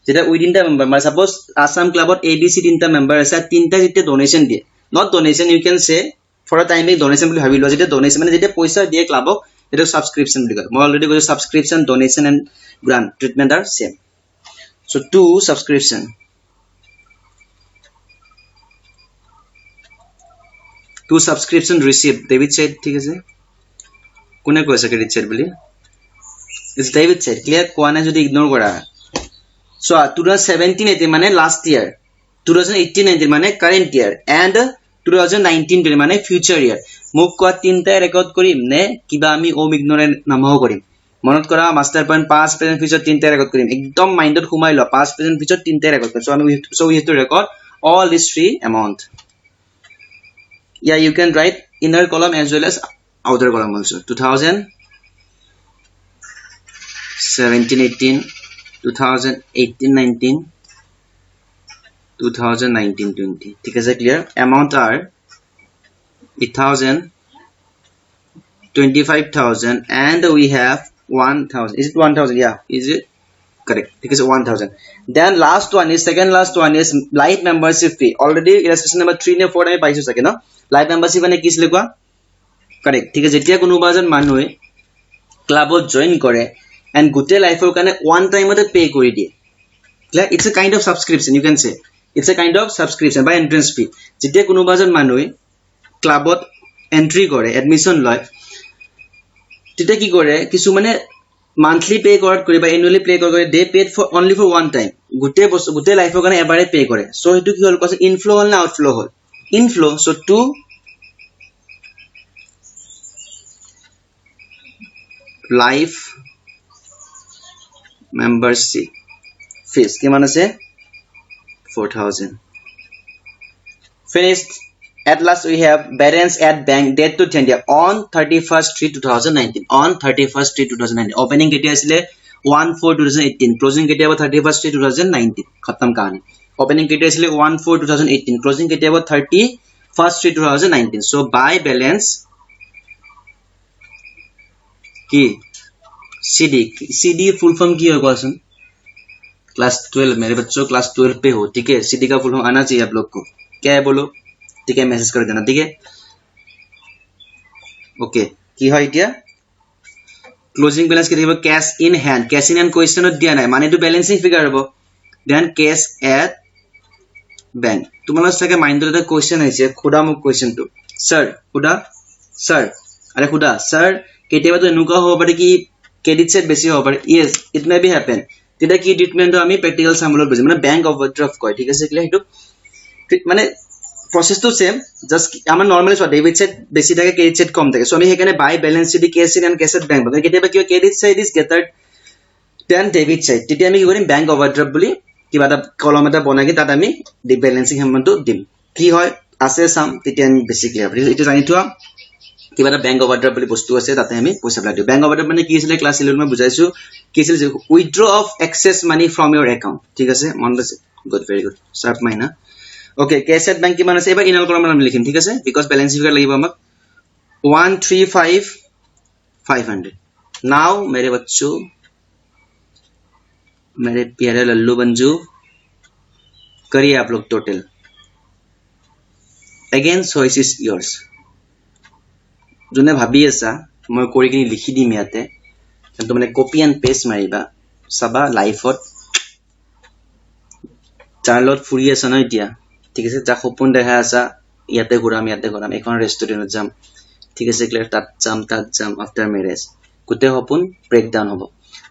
যেটা within the member মানে suppose Assam club ত ABC তিনটা member আছে তিনটা যেতিয়া donation দিয়ে not donation you can say for a time being donation বুলি ভাবি লোৱা যেতিয়া donation মানে যেতিয়া পইচা দিয়ে ক্লাবক এটা subscription বুলি কয় মই অলৰেডি কৈছো subscription donation and grant treatment are same so two subscription two subscription receipt David said ঠিক আছে কোনে কৈছে কি রিচার্ড বলি it's David said clear কোনে যদি ইগনোর করা so 2017 এতে মানে লাস্ট ইয়ার 2018 19 মানে কারেন্ট ইয়ার and 2019 মানে ফিউচার ইয়ার মুখ কোৱা তিনটা ৰেকৰ্ড কৰিম নে কিবা আমি ওম ইগনোৰে নামও কৰিম মনত কৰা master point pass present future তিনটা ৰেকৰ্ড কৰিম একদম মাইন্ডত ঘুমাই ল পাস প্ৰেজেন্ট ফিউচাৰ তিনটা ৰেকৰ্ড কৰিম so we have to record all these three amount yeah you can write inner column as well as outer column also 2017 18 2018 19 2019 20 ठीक है clear amount are 8,000 25,000 and we have 1,000 is it 1,000 yeah is it correct ठीक है 1,000 then last one is second last one is live membership fee already illustration number 3 ne 4 আমি পাইছো সকে ন live membership মানে কি ছিল কোৱা correct ঠিক আছে যেতিয়া কোনোবা এজন মানুহে ক্লাবত জয়েন কৰে and গোটে লাইফৰ কাৰণে one time তে পে কৰি দিয়ে clear it's a kind of subscription you can say it's a kind of subscription by entrance fee যেতিয়া কোনোবা এজন মানুহে ক্লাবত এন্ট্ৰি কৰে এডমিশন লয় তেতিয়া কি কৰে কিছু মানে monthly pay কৰাত কৰি বা annually pay কৰে they paid for only for one time গোটে লাইফৰ কাৰণে এবাৰে পে কৰে so হেতু কি হল কৈছে ইনফ্লো হল না আউটফ্লো হল inflow so two life membership fees কিমান আছে 4,000 finished at last we have balance at bank date to tender on 31st 3 2019 on 31st 3 2019 opening কেতিয়া আছিলে 1/4 2018 closing কেতিয়া হ'ব 31st 3 2019 খতম কাহিনী opening কেতিয়া আছিলে 1/4/2018 closing কেতিয়া হ'ব 31/3/2019 so by balance কি CD full form কি হয় কোৱাচোন क्लास 12 मेरे बच्चों क्लास 12 पे हो ठीक है CD का फुल फॉर्म आना चाहिए आप लोग को क्या है बोलो ठीक है मैसेज कर देना ठीक है ओके কি হয় এতিয়া ক্লোজিং ব্যালেন্স কি থাকিব ক্যাশ ইন হ্যান্ড কোয়েশ্চনত দিয়া নাই মানে এটো ব্যালেন্সিং ফিগার হ'ব দেন ক্যাশ এট ব্যাংক তোমালোক চাগে মাইন্ডত এটা কোয়েশ্চন আহিছে খুদা মোক কোয়েশ্চনটো স্যার খুদা স্যার আরে খুদা স্যার কেতিয়াবা তো এনেকুৱা হ'ব পাৰে কি ক্ৰেডিট সেট বেছি হ'ব পাৰে yes it may be happen তেতিয়া কি ট্রিটমেন্টটো আমি প্র্যাকটিক্যাল সামলত বুজি মানে ব্যাংক ওভারড্রাফট কয় ঠিক আছে ক্লিয়ার হেতু মানে process to same just আমার normally so debit side বেশি থাকে credit side কম থাকে so আমি এখানে buy balance sheet cash sheet and cash bank বলে কেতিয়াবা কি credit side is greater than debit side তেতিয়া আমি কি কৰিম bank overdraft বুলি কিবা এটা কলম এটা বনাই তাত আমি দি ব্যালেন্সিং এমাউন্টটো দিম কি হয় আছে সাম তেতিয়া আমি বেশি ক্লিয়ার এটা জানি থোৱা কিবা এটা bank overdraft বুলি বস্তু আছে তাতে আমি পইচা পেলাই দিও bank overdraft মানে কি আছিল ক্লাস 11 মই বুজাইছো কি আছিল withdraw of excess money from your account ঠিক আছে মনত আছে good very good sharp Maina Okay, cash at bank কিমান আছে এবাৰ ইনাল কলম আমি লিখিম ঠিক আছে because balance figure লাগিব আমাক 135,500 now मेरे बच्चों मेरे प्यारे लल्लू बंजू करिए आप लोग total again choice is yours যোনে ভাবি আছা মই কৰি কিনি লিখি দিম ইয়াতে কিন্তু মানে কপি এন্ড পেস্ট মাৰিবা সবা লাইফত চাৰ্লত ফুৰি আছে ন এতিয়া ঠিক আছে যা সপোন দেখা আছে ইয়াতে ঘুৰাম এখন ৰেষ্টুৰেণ্টত যাম ঠিক আছে ক্লিয়াৰ তাত যাম আফটাৰ ম্যাৰেজ গোটে সপোন ব্ৰেক ডাউন হ'ব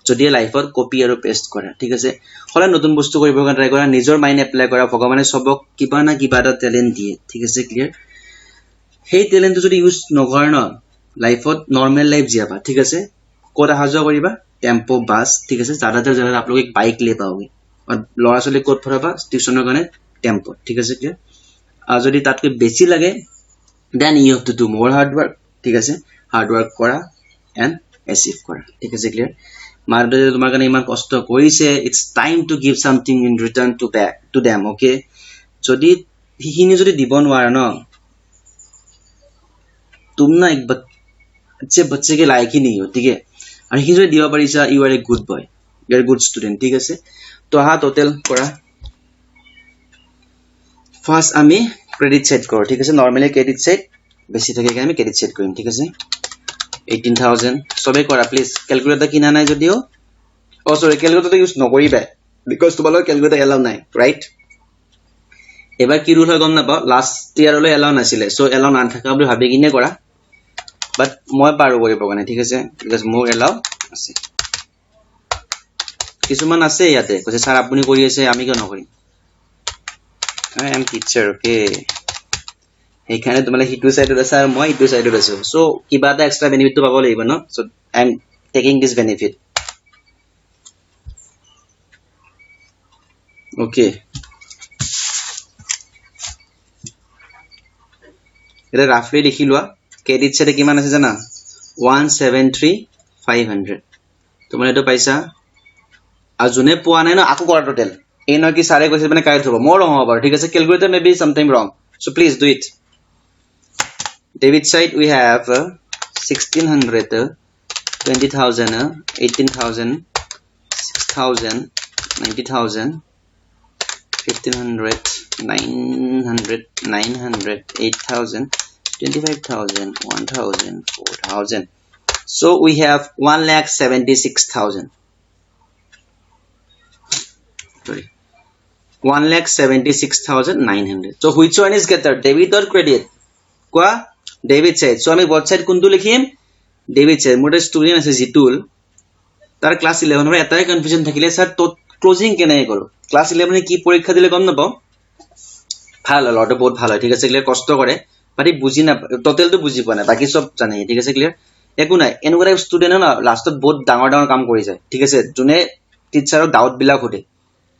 যদি লাইফত কপি আৰু পেস্ট কৰা ঠিক আছে হলা নতুন বস্তু কৰিব কাৰণে ট্ৰাই কৰা নিজৰ মাইন্ড এপ্লাই কৰা ভগৱানে সবক কিবা না কিবা এটা ট্যালেন্ট দিয়ে ঠিক আছে ক্লিয়াৰ সেই ট্যালেন্টটো যদি ইউজ নকৰা ন লাইফত নৰমাল লাইফ জিয়াবা ঠিক আছে কোত আহা যোৱা কৰিবা টেম্পো বাস ঠিক আছে ज्यादातर जगह आप लोग एक बाइक ले पाओगे और लड़ा चली कोत फराबा টিউশনৰ কাৰণে টেম্পো ঠিক আছে ক্লিয়াৰ আর যদি তাতকে বেশি লাগে then you have to do more hard work ঠিক আছে হার্ড ওয়ার্ক করা এন্ড অ্যাচিভ করা ঠিক আছে ক্লিয়ার মারদে তোমার কারণে ইমান কষ্ট কইছে it's time to give something in return to back to them okay যদি হিখিনি যদি দিব নোৱাৰা ন तुम ना एक अच्छे बच्चे के लायक ही नहीं हो ठीक है और हिখিনি যদি দিব পাৰিছা you are a good boy you are a good student ঠিক আছে তো হা টোটাল কৰা ফাৰ্স্ট আমি ক্ৰেডিট সেট কৰো ঠিক আছে নৰমালি ক্ৰেডিট সেট বেশি থাকে আমি ক্ৰেডিট সেট কৰিম ঠিক আছে 18,000 সবে কৰা প্লিজ ক্যালকুলেটৰ কিনা নাই যদিও ও সৰি ক্যালকুলেটৰ ইউজ নকৰিবা বিকজ তোমালোকৰ ক্যালকুলেটৰ এলাও নাই ৰাইট এবাৰ কি ৰুল হয় গম নাপাও লাস্ট ইয়াৰলৈ এলাও নাছিলে সো এলাও না থাকা বুলি ভাবি কিনে কৰা বাট মই পাৰো কৰিব কাৰণে ঠিক আছে বিকজ মোৰ এলাও আছে কিছুমান আছে ইয়াতে কৈছে স্যাৰ আপুনি কৰি আছে আমি কিয় নকৰিম I am teacher okay এইখানে তোমালে হিটু সাইডত আছে আর মই ইটু সাইডত আছো সো কিবা এটা এক্সট্রা বেনিফিট তো পাব লাগিব ন so I am taking this benefit okay এটা রাফলি লিখি লোৱা ক্ৰেডিট সেটে কিমান আছে জানা 173,500 তোমৰা এটা পাইছা আৰ জুনে পোৱা নাই ন আকো কৰা টোটাল এই নয় কি সাৰে কৈছে মানে কাৰেক্ট হ'ব মোৰ ৰং হ'ব ঠিক আছে calculator may be sometime wrong so please do it debit side we have 1600 20,000 18,000 6,000 90,000 1,500 900 900 8,000 25,000 1,000 4,000 so we have 1,76,000 sorry 1,76,900 so which one is greater debit or credit কোৱা debit side so আমি both side কোনটো লিখিম debit side মোৰ student আছে জিতুল তাৰ class 11 ৰ এটাই confusion থাকিলে স্যাৰ তো ক্লোজিং কেনে কৰো ক্লাস 11 এ কি পৰীক্ষা দিলে গম নাপাও ভাল লটো বহুত ভাল ঠিক আছে ক্লিয়াৰ কষ্ট কৰে বাট বুজি না টোটাল তো বুজি পোৱা নাই বাকি সব জানে ঠিক আছে ক্লিয়াৰ একো নাই এনেকুৱা স্টুডেন্ট না লাষ্টত বহুত ডাঙৰ ডাঙৰ কাম কৰি যায় ঠিক আছে যোনে টিচাৰক ডাউট বিলাক হতে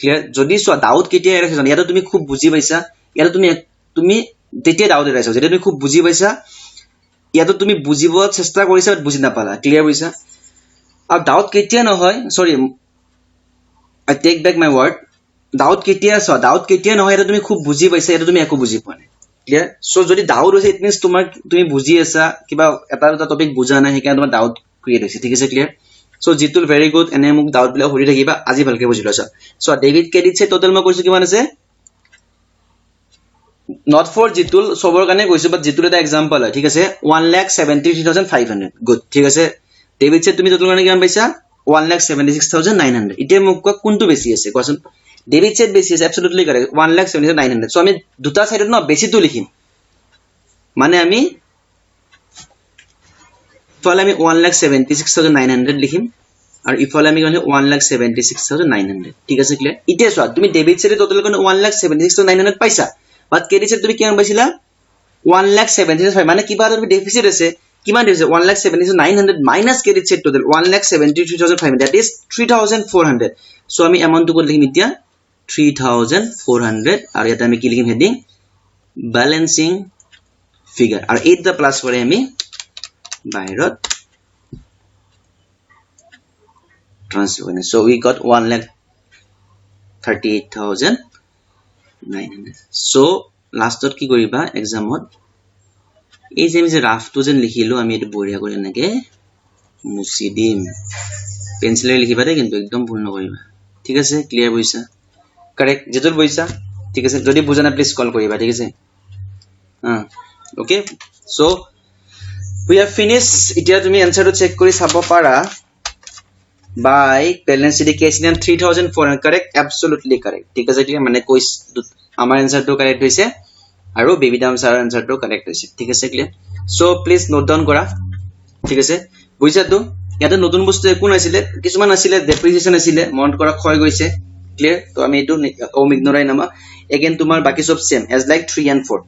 ক্লিয়াৰ যদি সো ডাউট কেতিয়া এৰাইছা জানো ইয়াতো তুমি খুব বুজি পাইছা ইয়াতো তুমি তেতিয়া ডাউট এৰাইছা যেটা তুমি খুব বুজি পাইছা ইয়াতো তুমি বুজিব চেষ্টা কৰিছা বাট বুজি নাপালা ক্লিয়াৰ বুজিছা আৰু ডাউট কেতিয়া নহয় sorry I take back my word doubt কেতিয়া আছ ডাউট কেতিয়া নহয় এটা তুমি খুব বুজি পাইছা এটা তুমি একো বুজি পোৱা নাই ক্লিয়াৰ সো যদি ডাউট হৈছে ইট মিন্স তোমাৰ তুমি বুজি আছা কিবা এটা দুটা টপিক বুজা নাই সেইকাৰণে তোমাৰ ডাউট ক্ৰিয়েট হৈছে ঠিক আছে clear so Jitul very good এনে মোক ডাউট বিলাক সুধি থাকিবা আজি ভালকে বুজি লৈছা সো ডেভিড ক্ৰেডিট সে টোটাল মই কৈছো কিমান আছে not for জিতুল সবৰ কাৰণে কৈছো বাট জিতুল এটা এক্সাম্পল হয় ঠিক আছে 1,73,500 গুড ঠিক আছে ডেভিড সে তুমি টোটাল কাৰণে কিমান পাইছা 1,76,900 এতিয়া মোক কোনটো বেছি আছে কোৱাচোন ডেভিড সেট বেছি আছে এবসলিউটলি কারেক্ট 1,76,900 সো আমি দুটা সাইডত ন বেছিটো লিখিম মানে আমি ইফালে আমি 1,76,900 লিখিম আৰু ইফালে আমি মানে 1,76,900 ঠিক আছে ক্লিয়াৰ ইতিয়া চোৱা তুমি ডেবিট সেট টোটাল কোন 1,76,900 পাইছা বাট ক্ৰেডিট সেট তুমি কিমান পাইছিলা 1,76,500 মানে কিবা এটা ডেফিসিট আছে কিমান দিছে 1,76,900 minus credit set total 1,73,500 that is 3,400 so আমি এমাউন্ট টো লিখিম ইতিয়া 3,400 আৰু এটা আমি কি লিখিম হেডিং ব্যালেন্সিং ফিগাৰ আৰু 8 দা প্লাস কৰে আমি বাহিৰত transfer so we got 1,38,900 so lastত কি কৰিবা এক্সামত এই যে আমি যে ৰাফটো যেন লিখিলো আমি এটো বঢ়িয়া কৰি এনেকে মুছি দিম পেন্সিলে লিখিবা দে কিন্তু একদম ভুল নকৰিবা ঠিক আছে ক্লিয়াৰ বুজিছা কাৰেক্ট যেতুল বুজিছা ঠিক আছে যদি বুজা না প্লিজ কল কৰিবা ঠিক আছে okay so we have finished এতিয়া তুমি আনসাৰটো চেক কৰি চাব পাৰা by balance sheet case 3,400 correct absolutely correct ঠিক আছে ঠিক মানে কোইস আমাৰ আনসাৰটো কাৰেক্ট হৈছে আৰু বেবি দাম স্যাৰ আনসাৰটো কাৰেক্ট হৈছে ঠিক আছে clear so please note down কৰা ঠিক আছে বুজিছা তো ইয়াতে নতুন বস্তু একো নাছিলে কিছুমান আছিল ডেপ্ৰিসিয়েশন আছিল মন কৰা ক্ষয় গৈছে ক্লিয়াৰ তো আমি এটো ওম ইগনোৰাই নামা again তোমাৰ বাকি সব সেম as like 3 and 4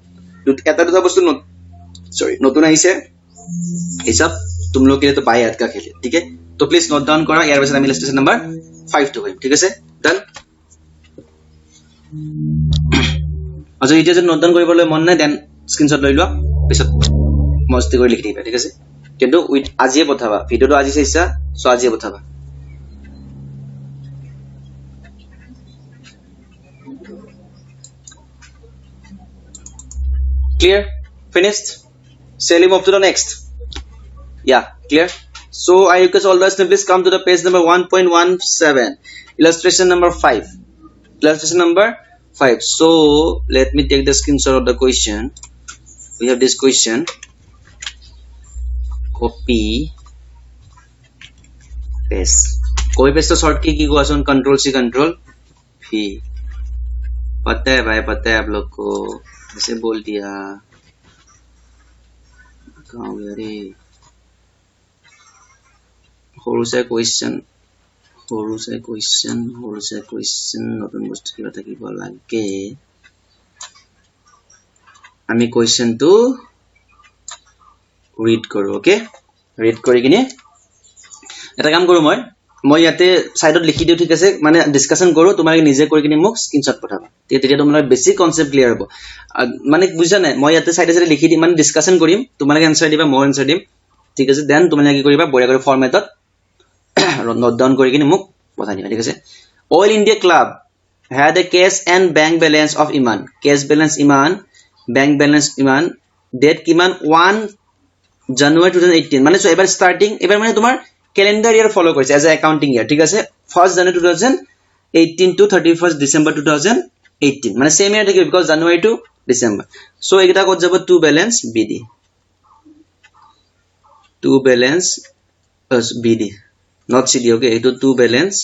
এটা দুটা বস্তু সরি নতুন আহিছে হিসাব तुम लोग के लिए तो बाय याद का खेल है ठीक है तो प्लीज नोट डाउन करा यार वैसे আমি ইলাস্ট্রেশন নাম্বার 5 তো ঠিক আছে ডান আচ্ছা এটা যে নোট ডাউন কৰিবলৈ মন নাই দেন স্ক্ৰিনশট লৈ লোৱা পিছত মস্তি কৰি লিখি দিবা ঠিক আছে কিন্তু উইথ আজিয়ে পঠাবা ভিডিওটো আজি চাইছা সো আজিয়ে পঠাবা clear finished shall we move to the next yeah clear so I request all the students please come to the page number 1.17 illustration number 5 illustration number 5 so let me take the screenshot of the question we have this question copy paste तो short की को आसन control C control V पता है भाई पता है आप लोग को ऐसे बोल दिया कहाँ गया रे সৰুসে কোৱেশ্চন নতুন বস্তু কিবা থাকিব লাগে আমি কোৱেশ্চনটো ৰিড কৰো ওকে ৰিড কৰি কিনে এটা কাম কৰো মই ইয়াতে সাইডত লিখি দিও ঠিক আছে মানে ডিসকাশন কৰো তোমাক নিজে কৰি কিনে মোক স্ক্ৰিনশট পঠাবা তেতিয়া তোমাক বেছি কনসেপ্ট ক্লিয়াৰ হ'ব মানে বুঝা নাই মই ইয়াতে সাইডে সাইডে লিখি দিম মানে ডিসকাশন কৰিম তোমাক আনসাৰ দিবা মই আনসাৰ দিম ঠিক আছে দেন তোমাক কি কৰিবা বঢ়িয়া কৰি ফৰমেটত নোট ডাউন কৰি কিনে মোক পঠাই দিবা ঠিক আছে all India club had a cash and bank balance of iman cash balance iman bank balance iman date কিমান 1 জানুয়ারি 2018 মানে সো এবাৰ স্টাৰ্টিং এবাৰ মানে তোমাৰ ক্যালেন্ডাৰ ইয়াৰ ফলো কৰিছে এজ এ একাউন্টিং ইয়ার ঠিক আছে 1st January 2018 to 31st December 2018 মানে সেম ইয়ার থাকে because January to December so এটা কত যাব to balance bidi to balance plus bidi not cd okay itu two balance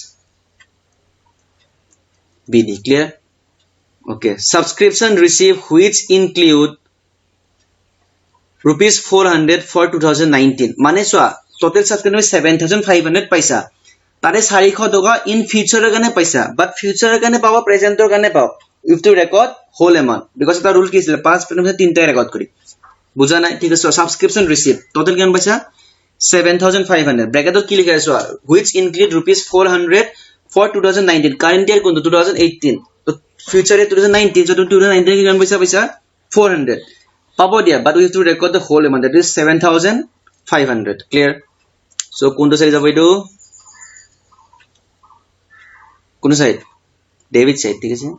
bd clear okay subscription received which include rupees 400 for 2019 মানে সোয়া total subscription 7500 paisa tare 400 toka in future কাৰণে paisa but future কাৰণে পাবা present ৰ কাৰণে পাও you have to record whole amount because এটা rule কি আছিল 5% তিনটা ৰেকৰ্ড কৰি বুজা নাই ঠিক আছে subscription received total কিমান পাইছা 7500 ব্র্যাকেটত কি লিখা আছে which include rupees 400 for 2019 current year কোনটো 2018 তো future year 2019 so 2019 কিমান পইচা 400 পাবো দিয়া but we have to record the whole amount that is 7500 clear so কোনটো সাইড যাব এটো কোন সাইড डेबिट साइड ठीक है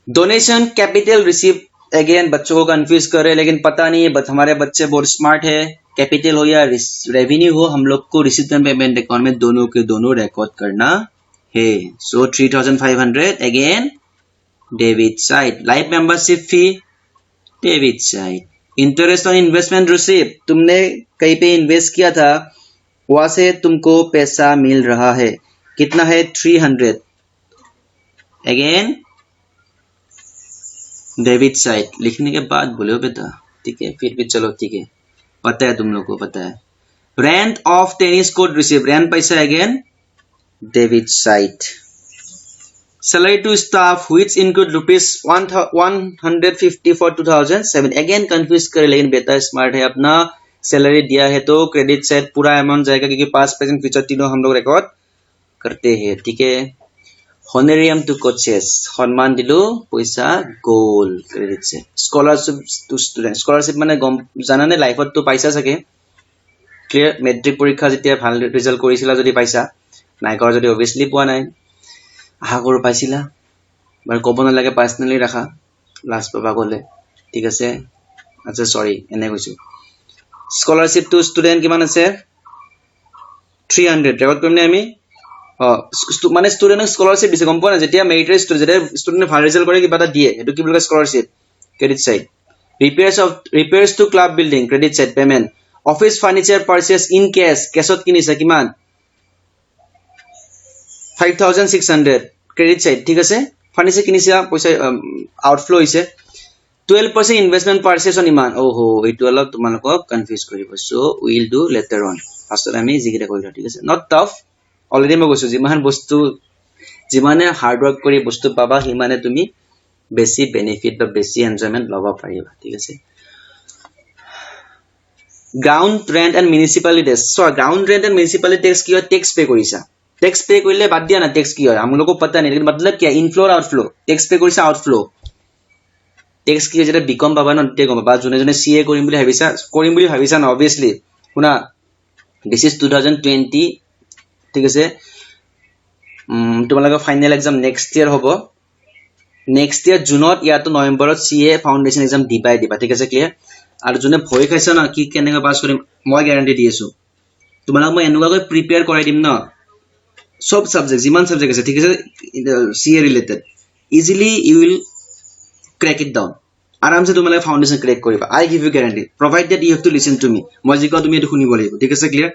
डोनेशन कैपिटल रिसीव अगेन बच्चों को कंफ्यूज कर रहे लेकिन पता नहीं है हमारे बच्चे बहुत स्मार्ट है कैपिटल हो या रेवेन्यू हो हम लोग को रिसीव एंड पेमेंट अकाउंट में दोनों के दोनों रिकॉर्ड करना है सो 3500 again debit side life membership fee debit side interest on investment receive तुमने कहीं पे इन्वेस्ट किया था वहां से तुमको पैसा मिल रहा है कितना है 300 अगेन डेबिट साइड लिखने के बाद बोलो बेटा ठीक है फिर भी चलो ठीक है पता है तुम लोग को पता है rent of tennis court receive rent पैसा again debit side salary to staff which include rupees 150 for 2007 again confuse करे लेकिन बेटा स्मार्ट है अपना सैलरी दिया है तो क्रेडिट साइड पूरा अमाउंट जाएगा क्योंकि पास्ट प्रेजेंट फ्यूचर तीनों हम लोग रिकॉर्ड करते हैं ठीक है Honorarium to coaches সম্মান দিলো পইচা গোল ক্রেডিট সে স্কলারশিপ টু স্টুডেন্ট স্কলারশিপ মানে গম জানানে লাইফত তো পাইছা থাকে ক্লিয়ার মেট্ৰিক পৰীক্ষা যেতিয়া ভাল ৰিজাল্ট কৰিছিলা যদি পাইছা নাই কৰা যদি অবভিয়াসলি পোৱা নাই আশা কৰো পাইছিলা বাৰু ক'ব নালাগে পাৰ্সোনালি ৰাখা লাষ্ট পাবা গলে ঠিক আছে আচ্ছা সৰি এনে কৈছো স্কলাৰশিপ টু স্টুডেন্ট কিমান আছে 300 ৰেকৰ্ড কৰিমনে আমি মানে স্টুডেন্ট স্কলাৰশিপ দিছে গম পোৱা না যেতিয়া মেৰিটৰি স্টুডেন্ট ভাল ৰিজাল্ট কৰে কিবা এটা দিয়ে এটো কি বুলি scholarship credit side repairs to club building credit side payment office furniture purchase in cash cashot কিনিছে কিমান 5600 credit side ঠিক আছে ফাৰ্নিচাৰ কিনিছে পইচা আউটফ্লো হৈছে 12% investment purchase on ইমান ওহো এইটো অলপ তোমালোকক কনফিউজ কৰিব so will do later on ফাৰ্স্টত আমি জিকিটা কৰিলা ঠিক আছে নট টাফ অলৰেডি মই কৈছো যিমান বস্তু যিমানে হাৰ্ড ওয়াৰ্ক কৰি বস্তু পাবা হিমানে তুমি বেছি বেনিফিট বা বেছি এনজয়মেন্ট লব পাৰিবা ঠিক আছে ground rent and municipality tax so ground rent and municipality tax কি হয় টেক্স পে কৰিছা টেক্স পে কৰিলে বাদ দিয়া না টেক্স কি হয় আমলোকক পতা নাই লেকিন मतलब क्या ইনফ্লো আর আউটফ্লো টেক্স পে কৰিছা আউটফ্লো টেক্স কি যেটা বিকম পাবা না তে গম পাবা জনে জনে সিএ কৰিম বুলি ভাবিছা না obviously শুনা this is 2020 ঠিক আছে তোমালোকৰ ফাইনাল এক্সাম নেক্সট ইয়াৰ হ'ব নেক্সট ইয়াৰ জুনত ইয়াতো নৱেম্বৰত সিএ ফাউন্ডেশন এক্সাম দিবা ঠিক আছে ক্লিয়াৰ আৰু জনে ভয় খাইছা না কি কেনেকৈ পাস কৰিম মই গ্যাৰান্টি দি আছো তোমালোক মই এনেকুৱাকৈ প্ৰিপেয়াৰ কৰাই দিম না সব সাবজেক্ট জিমান সাবজেক্ট আছে ঠিক আছে CA related easily you will crack it down আৰামসে তোমালোকে ফাউন্ডেশন ক্ৰ্যাক কৰিবা I give you guarantee provided you have to listen to me মই যি কওঁ তুমি এটো শুনিব লাগিব ঠিক আছে ক্লিয়াৰ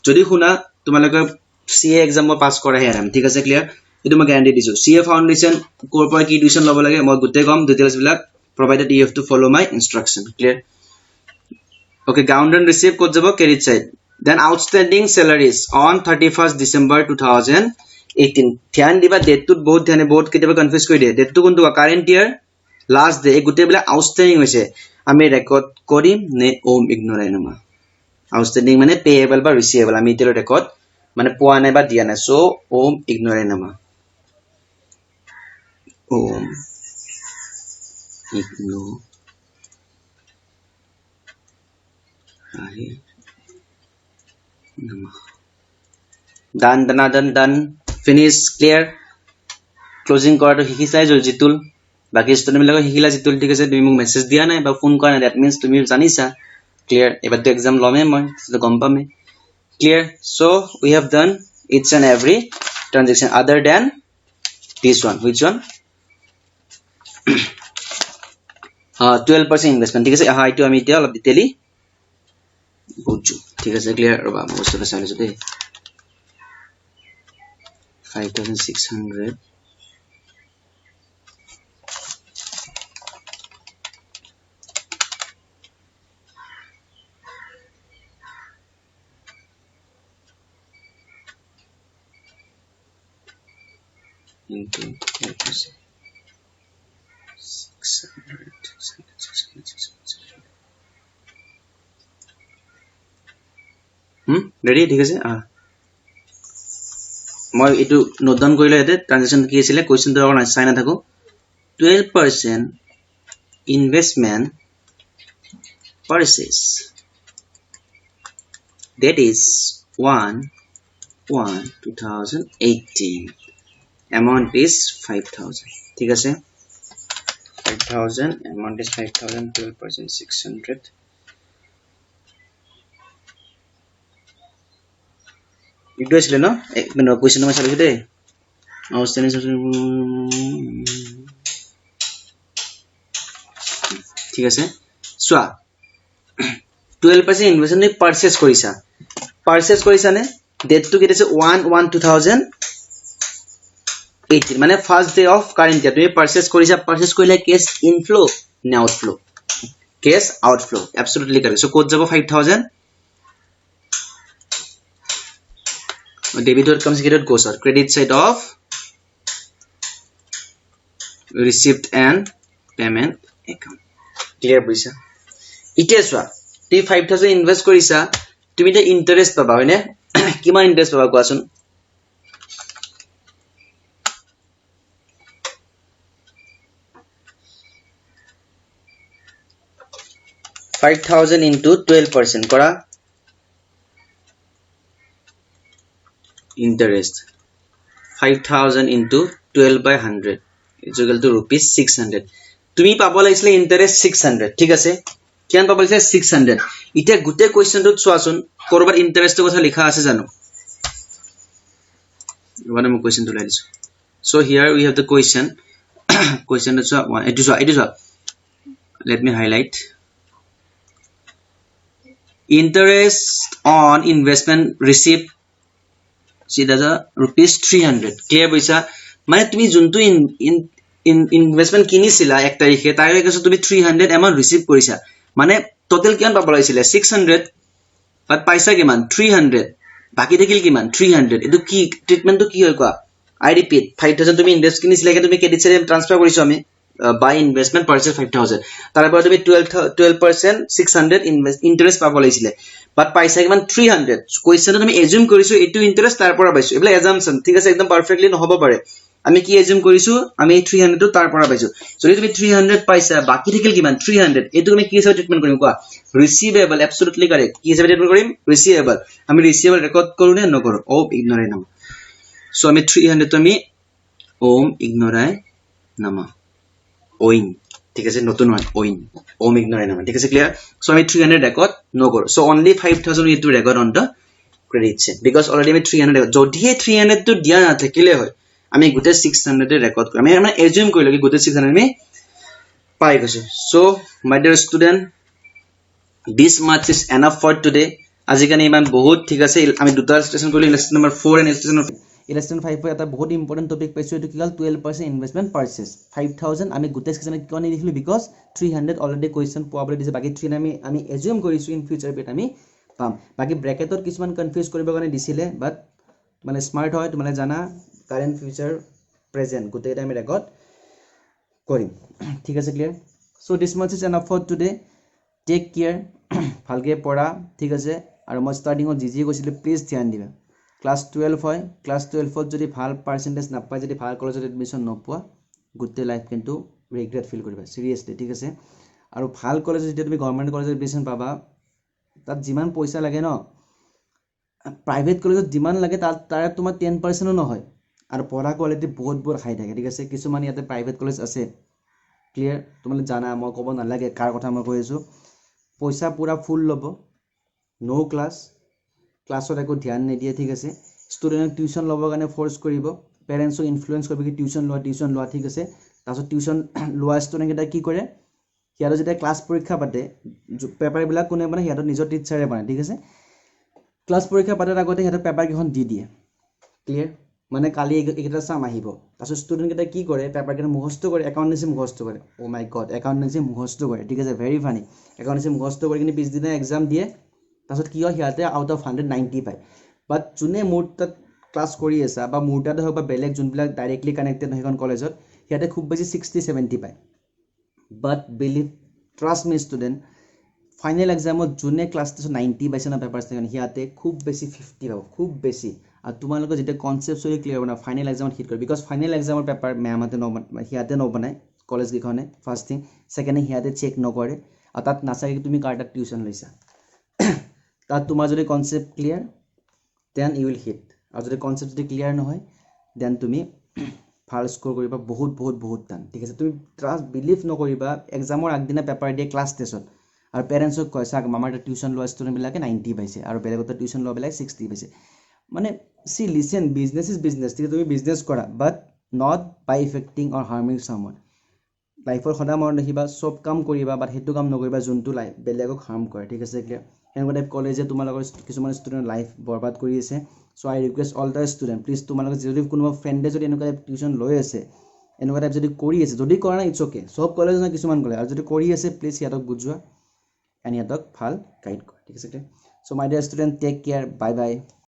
যদি শুনা তোমালোকে সিএ এক্সাম পাস কৰা হে আৰাম ঠিক আছে ক্লিয়াৰ এটো মই গ্যাৰান্টি দিছো সিএ ফাউন্ডেশন কোৰ পৰা কি এডুকেশন লব লাগে মই গুটে কম ডিটেইলস বিলাক provided you have to follow my instruction clear okay ground and receive কত যাব credit side then outstanding salaries on 31st December 2018 ধ্যান দিবা ডেটটো বহুত কেতিয়াবা কনফিউজ কৰি দিয়ে ডেটটো কোনটো কাৰেন্ট ইয়াৰ লাস্ট ডে এই গুটে বিলাক আউটস্ট্যান্ডিং হৈছে আমি ৰেকৰ্ড কৰিম নে ওম ইগনোৰ আইনমা আউটস্ট্যান্ডিং মানে পেয়েবল বা ৰিসিভেবল আমি ইতেৰ ৰেকৰ্ড মানে পোৱা নাই বা দিয়া নাই সো ওম ইগনোৰ আইনমা ওম ignore done finish clear closing কৰাটো শিকিছাই জিতুল বাকি ষ্টুডেন্ট বিলাকক শিকিলা জিতুল ঠিক আছে তুমি মোক মেসেজ দিয়া নাই বা ফোন কৰা নাই দ্যাট মিন্স তুমি জানিছা clear এবাৰ তো এক্সাম লমে মই তো গম পামে clear so we have done each and every transaction other than this one which one 12% investment ঠিক আছে হা এইটো আমি এতিয়া অলপ ডিটেইলি বুঝছো ঠিক আছে ক্লিয়ার ৰবা মই বস্তুটা চাই লৈছো দেই 5600 into 12%. 600. Ready? ঠিক আছে মই এটো নোট ডাউন কৰিলে এতে ট্রানজাকশন কি আছিল কোশ্চেন তো অকন চাই না থাকো 12% investment purchase that is 1/1/2018 amount is 5000 ঠিক আছে 5000 amount is 5000 12% 600 ইটো আছিল ন এক মিনিট কোৱেশ্চন মই চালিছো দেই আউটস্ট্যান্ডিং ঠিক আছে সোয়া 12% ইনভেষ্টমেন্ট তুমি পারচেজ কৰিছা নে ডেট টু কেট আছে 1/1/2018 মানে first day of current year তুমি পাৰচেজ কৰিলে কেছ ইনফ্লো নে outflow cash outflow absolutely correct so কোড যাব 5000 debit what comes here goes out credit side of receipt and payment account clear বুঝা ইতিয়া সোয়া তুমি 5000 ইনভেস্ট কৰিছা তুমি তে ইন্টাৰেস্ট পাবা হয়নে কিমান ইন্টাৰেস্ট পাবা কোৱাচোন 5000 into 12% কৰা interest 5000 into 12 by 100 is equal to rupees 600 তুমি পাব লাগিছিলে interest 600 ঠিক আছে কিমান পাব লাগিছিলে 600 ইটা গুটে কোৱেশ্চনটোত চোৱাচোন কৰবাত ইন্টাৰেষ্টৰ কথা লিখা আছে জানো মানে মই কোৱেশ্চনটো লাই দিছো so here we have the question question is it is let me highlight interest on investment received see that's a rupees 300 clear boisa mane tumi juntu investment kinisila ek tarikhe tar kaso tumi 300 amount receive korisa mane total kiman pabol aisile 600 but paisa kiman 300 baki thakil kiman 300 edu ki treatment to ki hoy kwa I repeat 5000 tumi invest kinisila ke tumi credit side transfer koriso ami by investment purchase 5000 tarapor tumi 12% 600 interest pabol aisile but paisa kiman 300 question tumi assume korisu etu interest tarpora paisu ebla assumption ঠিক আছে একদম perfectly নহব পারে আমি কি assume korisu আমি 300 to tarpora paisu যদি তুমি 300 paisa baki thikil kiman 300 etu আমি কি হিসাবে ট্রিটমেন্ট করিম কোৱা receivable absolutely correct কি হিসাবে ট্ৰিটমেন্ট কৰিম receivable আমি receivable record কৰো নে নকৰো ও ইগনোরে নাম so আমি 300 to আমি ওম ইগনোরাই নামা ওইন ঠিক আছে নতুন হয় ওইন ওম ইগনোরে নামা ঠিক আছে ক্লিয়ার so আমি 300 record no কৰো so only 5000 we need to record on the credit check because already আমি 300 যদি 300 to দিয়া না থাকিলে হয় আমি গুটে 600 record কৰো আমি মানে assume কৰিলো কি গুটে 600 আমি পাই গৈছো so my dear student this much is enough for today আজি কানে ইমান বহুত ঠিক আছে আমি দুটা স্টেশন কৰিলো lesson number 4 and lesson number 5 এটা বহুত ইম্পৰ্টেন্ট টপিক পাইছো এটো কি হল 12% ইনভেষ্টমেন্ট পাৰচেজ 5000 আমি গুটে সেকশনে কিয় লিখিলো বিকজ 300 অলৰেডি কোৱেশ্চন পোৱাবলৈ দিছে বাকি 3 আমি এজিউম কৰিছো ইন ফিউচাৰ বিট আমি পাম বাকি ব্ৰ্যাকেটৰ কিছুমান কনফিউজ কৰিবৰ কাৰণে দিছিলে বাট মানে স্মাৰ্ট হয় তোমালে জানা কাৰেন্ট ফিউচাৰ প্ৰেজেন্ট গুটেটা আমি ৰেকৰ্ড কৰিম ঠিক আছে clear so this much is enough for today take care ভালকে পঢ়া ঠিক আছে আৰু মই ষ্টাৰ্টিংত জিজি কৈছিল প্লিজ ধ্যান দিবা ক্লাস 12 হয় ক্লাস 12 যদি ভাল পার্সেন্টেজ নাপায় যদি ভাল কলেজত এডমিশন নপোৱা গুটে লাইফ কিন্তু ৰিগ্ৰেট ফিল কৰিবা সিৰিয়াসলি ঠিক আছে আৰু ভাল কলেজ যদি তুমি গভৰ্ণমেন্ট কলেজত এডমিশন পাবা তাত যিমান পইচা লাগে ন প্ৰাইভেট কলেজত যিমান লাগে তাৰে তোমাৰ 10% নহয় আৰু পঢ়া কোৱালিটি বহুত হাই থাকে ঠিক আছে কিছুমান ইয়াতে প্ৰাইভেট কলেজ আছে ক্লিয়াৰ তোমালে জানা মই ক'ব নালাগে কাৰ কথা মই কৈ আছো পইচা পুৰা ফুল ল'ব নো ক্লাস ক্লাছত একো ধ্যান নিদিয়ে ঠিক আছে ষ্টুডেন্টক টিউশন ল'বৰ কাৰণে ফোৰ্স কৰিব পেৰেন্টছক ইনফ্লুয়েন্স কৰিব কি টিউশন লোৱা ঠিক আছে তাছত টিউশন লোৱা ষ্টুডেন্ট এটা কি কৰে হিয়াৰ যেতিয়া ক্লাস পৰীক্ষা পাতে পেপাৰ বিলাক কোনে মানে হিয়াৰ নিজৰ টিচাৰে বনায় ঠিক আছে ক্লাস পৰীক্ষা পাতাৰ আগতে হিয়াৰ পেপাৰ কিখন দি দিয়ে ক্লিয়াৰ মানে কালি এটা সাম আহিব তাছত ষ্টুডেন্ট কেটা কি কৰে পেপাৰ কেটা মুখস্থ কৰে একাউন্টেন্সি মুখস্থ কৰে ও মাই গড একাউন্টেন্সি মুখস্থ কৰে ঠিক আছে ভেৰি ফানি একাউন্টেন্সি মুখস্থ কৰি কিনে পিছদিনা এক্সাম দিয়ে তাছত কি হয় হিয়াতে আউট অফ 190 পায় বাট যোনে মোৰ তাত ক্লাস কৰি আছে বা মোৰ তাতে হক বা বেলেগ যোনবিলাক ডাইৰেক্টলি কানেক্টেড হেখন কলেজত হিয়াতে খুব বেছি 60 70 পায় বাট বিলিভ ট্ৰাষ্ট মি ষ্টুডেন্ট ফাইনেল এক্সামত যোনে ক্লাস 90 পাইছে না পেপাৰ সেকন হিয়াতে খুব বেছি 50 পাব খুব বেছি আৰু তোমালোকৰ যেটা কনসেপ্টচুৱেলি ক্লিয়াৰ বনা ফাইনেল এক্সামত হিট কৰে বিকজ ফাইনেল এক্সামৰ পেপাৰ মেমতে হিয়াতে নবনায় কলেজ গিখনে ফাৰ্স্ট থিং সেকেন্ড হিয়াতে চেক নকৰে আৰু তাত নাচাকে তুমি কাৰ্ডাত টিউশন লৈছা তাত তোমাৰ যদি concept clear then you will hit আৰু যদি কনসেপ্ট যদি ক্লিয়াৰ নহয় দেন তুমি ভাল স্ক'ৰ কৰিবা বহুত বহুত বহুত টান ঠিক আছে তুমি ট্ৰাষ্ট বিলিভ নকৰিবা এক্সামৰ আগদিনা পেপাৰ দিয়ে ক্লাছ টেষ্টত আৰু পেৰেণ্টছক কয় চাওক আমাৰ টিউশ্যন লোৱা ষ্টুডেণ্টবিলাকে 90 পাইছে আৰু বেলেগতে টিউশ্যন লোৱাবিলাক 60 পাইছে মানে C listen business is business ঠিক আছে তুমি বিজনেছ কৰা বাট not by affecting or harming চামৱান লাইফৰ সদায় মনত ৰাখিবা চব কাম কৰিবা বাট সেইটো কাম নকৰিবা যোনটো বেলেগক হাৰ্ম কৰে ঠিক আছে ক্লিয়াৰ এনেকুৱা টাইপ কলেজে তোমালোকৰ কিছুমান ষ্টুডেণ্ট লাইফ বৰবাদ কৰি আছে চ' I request all the student please তোমালোকে যদি কোনোবা ফ্ৰেণ্ডে যদি এনেকুৱা টাইপ টিউশ্যন লৈ আছে এনেকুৱা টাইপ যদি কৰি আছে যদি কৰা নাই ইটছ অ'কে চব কলেজ নহয় কিছুমান কলেজ আৰু যদি কৰি আছে প্লিজ সিহঁতক বুজোৱা এণ্ড সিহঁতক ভাল গাইড কৰা ঠিক আছে চ' my dear student take care bye by